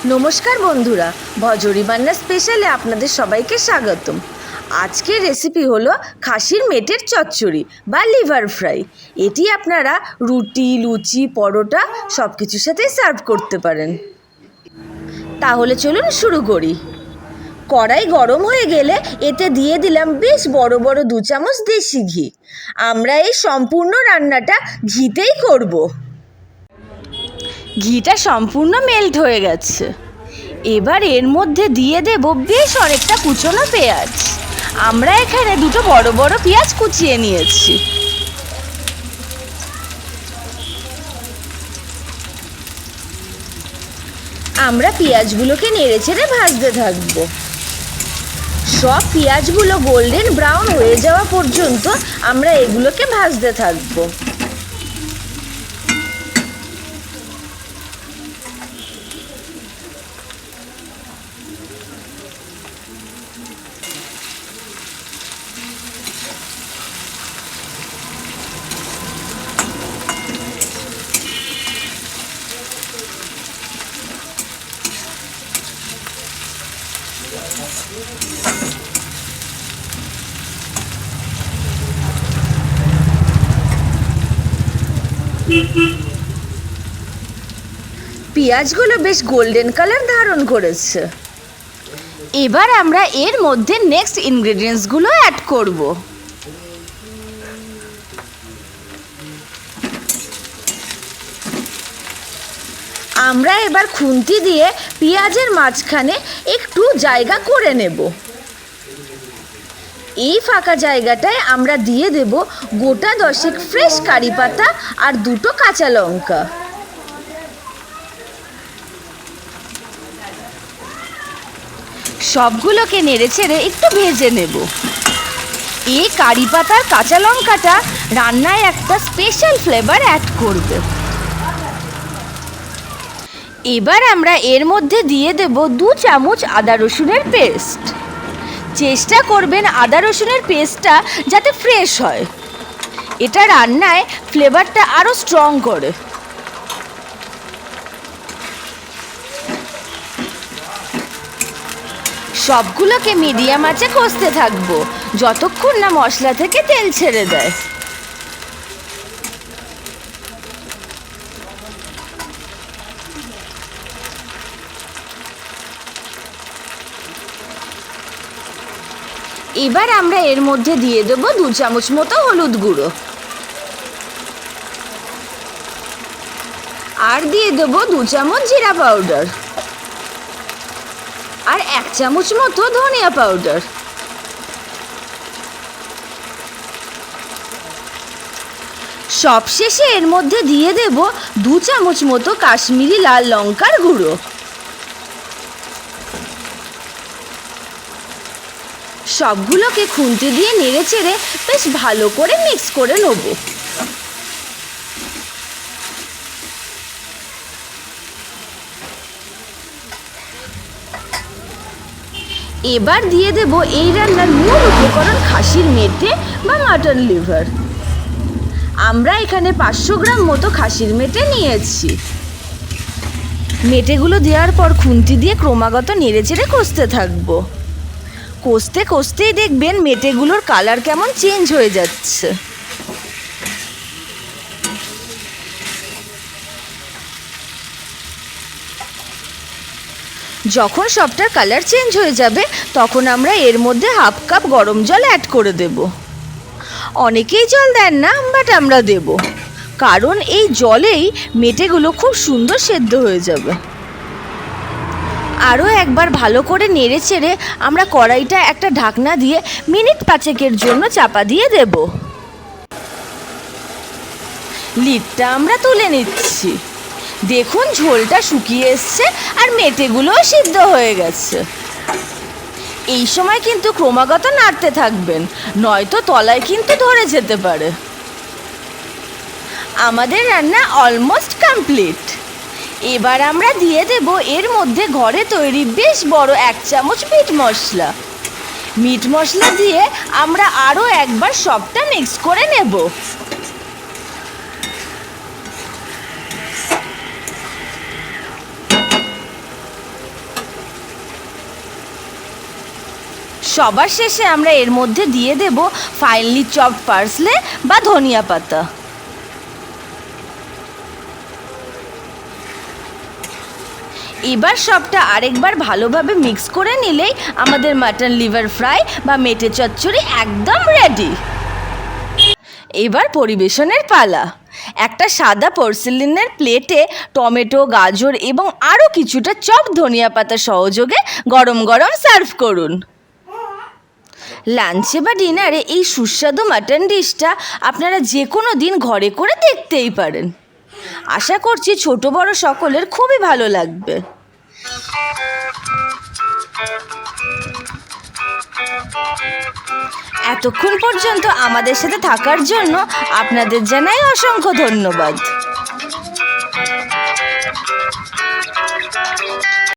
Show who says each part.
Speaker 1: নমস্কার বন্ধুরা, ভজরি বান্না স্পেশালে আপনাদের সবাইকে স্বাগতম। আজকের রেসিপি হলো খাসির মেটের চচ্চড়ি বা লিভার ফ্রাই। এটি আপনারা রুটি, লুচি, পরোটা সব কিছুর সাথে সার্ভ করতে পারেন। তাহলে চলুন শুরু করি। কড়াই গরম হয়ে গেলে এতে দিয়ে দিলাম বেশ বড় বড় 2 চামচ দেশি ঘি। আমরা এই সম্পূর্ণ রান্নাটা ঘিতেই করব। ঘিটা সম্পূর্ণ মেল্ট হয়ে গেছে। এবার এর মধ্যে দিয়ে দেব বেশ অনেকটা কুচনো পেঁয়াজ। আমরা এখানে 2টো বড় বড় পেঁয়াজ কুচিয়ে নিয়েছি। আমরা পেঁয়াজগুলোকে নেড়েচেড়ে ভাজতে থাকব। সব পেঁয়াজগুলো গোল্ডেন ব্রাউন হয়ে যাওয়া পর্যন্ত আমরা এগুলোকে ভাজতে থাকবো। পেঁয়াজগুলো বেশ গোল্ডেন কালার ধারণ করেছে। এবার আমরা এর মধ্যে নেক্সট ইনগ্রেডিয়েন্টসগুলো অ্যাড করব। আমরা এবার খুন্তি দিয়ে পেঁয়াজের মাঝখানে একটু জায়গা করে নেব। এই ফাঁকা জায়গাটায় আমরা দিয়ে দেব গোটা 10 ফ্রেশ কারি পাতা আর 2টো কাঁচা লঙ্কা। সবগুলোকে নেড়েচেড়ে একটু ভেজে নেব। এই কারি পাতার কাঁচা লঙ্কাটা রান্নায় একটা স্পেশাল ফ্লেভার অ্যাড করবে। এবার আমরা এর মধ্যে দিয়ে দেব 2 চামচ আদা রসুনের পেস্ট। চেষ্টা করবেন আদা রসুনের পেস্টটা যাতে ফ্রেশ হয়। এটা রান্নায় ফ্লেভারটা আরও স্ট্রং করে। সবগুলোকে মিডিয়াম আঁচে কষতে থাকবো যতক্ষণ না মশলা থেকে তেল ছেড়ে দেয়। এবার আমরা এর মধ্যে দিয়ে দেব 2 চামচ মতো হলুদ গুঁড়ো আর দিয়ে দেব 2 চামচ জিরা পাউডার আর 1 চামচ মতো ধনিয়া পাউডার। সবশেষে এর মধ্যে দিয়ে দেব 2 চামচ মতো কাশ্মীরি লাল লঙ্কার গুঁড়ো। সবগুলোকে খুন্তি দিয়ে নেড়েচেড়ে বেশ ভালো করে মিক্স করে নেব। এবার দিয়ে দেব এই রান্নার মূল উপকরণ খাসির মেটে বা মাটন লিভার। আমরা এখানে 500 গ্রাম মতো খাসির মেটে নিয়েছি। মেটেগুলো দেওয়ার পর খুন্তি দিয়ে ক্রমাগত নেড়েচেড়ে কষতে থাকবো। কষতে কষতেই দেখবেন মেটেগুলোর কালার কেমন চেঞ্জ হয়ে যাচ্ছে। যখন সবটার কালার চেঞ্জ হয়ে যাবে তখন আমরা এর মধ্যে 1/2 কাপ গরম জল অ্যাড করে দেব। অনেকেই জল দেন না, বাট আমরা দেব, কারণ এই জলেই মেটেগুলো খুব সুন্দর সেদ্ধ হয়ে যাবে। আরও একবার ভালো করে নেড়েচেড়ে আমরা কড়াইটা একটা ঢাকনা দিয়ে মিনিট 5 জন্য চাপা দিয়ে দেব। লিডটা আমরা তুলে নিচ্ছি। দেখুন ঝোলটা শুকিয়ে এসছে আর মেটেগুলোও সিদ্ধ হয়ে গেছে। এই সময় কিন্তু ক্রমাগত নাড়তে থাকবেন, নয়তো তলায় কিন্তু ধরে যেতে পারে। আমাদের রান্না অলমোস্ট কমপ্লিট। এবার আমরা দিয়ে দেব এর মধ্যে ঘরে তৈরি বেশ বড় 1 চামচ মিট মশলা। মিট মশলা দিয়ে আমরা আরও একবার সবটা মিক্স করে নেব। সবার শেষে আমরা এর মধ্যে দিয়ে দেব ফাইনলি চপড পার্সলে বা ধনিয়া পাতা। এবার সবটা আরেকবার ভালোভাবে মিক্স করে নিলেই আমাদের মাটন লিভার ফ্রাই বা মেটে চচ্চড়ি একদম রেডি। এবার পরিবেশনের পালা। একটা সাদা পোর্সেলিনের প্লেটে টমেটো, গাজর এবং আরও কিছুটা চপ ধনিয়া পাতা সহযোগে গরম গরম সার্ভ করুন। লাঞ্চে বা ডিনারে এই সুস্বাদু মাটন ডিশটা আপনারা যে কোনো দিন ঘরে করে দেখতেই পারেন। আশা করছি ছোট বড় সকলের খুবই ভালো লাগবে। এতক্ষণ পর্যন্ত আমাদের সাথে থাকার জন্য আপনাদের জানাই অসংখ্য ধন্যবাদ।